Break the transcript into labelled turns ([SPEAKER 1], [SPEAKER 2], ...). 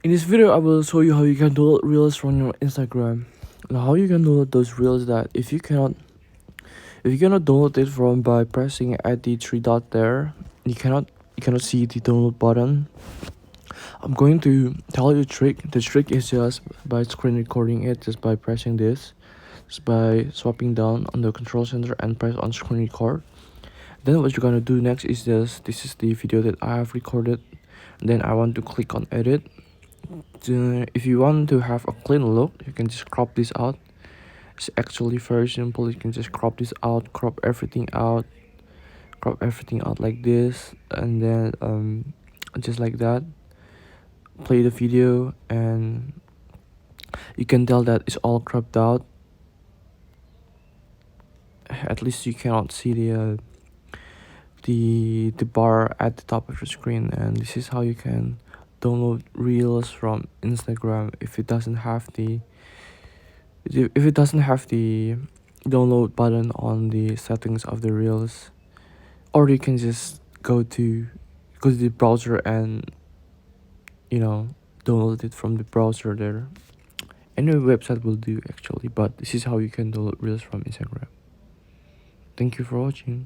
[SPEAKER 1] In this video, I will show you how you can download reels from your Instagram. And how you can download those reels that if you cannot download it from by pressing at the three dot there, you cannot see the download button. I'm going to tell you a trick. The trick is just by screen recording it, just by pressing this, just by swapping down on the control center and press on screen record. Then what you're gonna do next is this is the video that I have recorded. Then I want to click on edit. If you want to have a clean look, you can just crop this out. It's actually very simple. You can just crop this out, crop everything out like this, and then just like that, play the video, and you can tell that it's all cropped out. At least you cannot see the bar at the top of your screen. And this is how you can download reels from Instagram if it doesn't have the download button on the settings of the reels. Or you can just go to the browser and download it from the browser there. Any website will do actually, but this is how you can download reels from Instagram. Thank you for watching.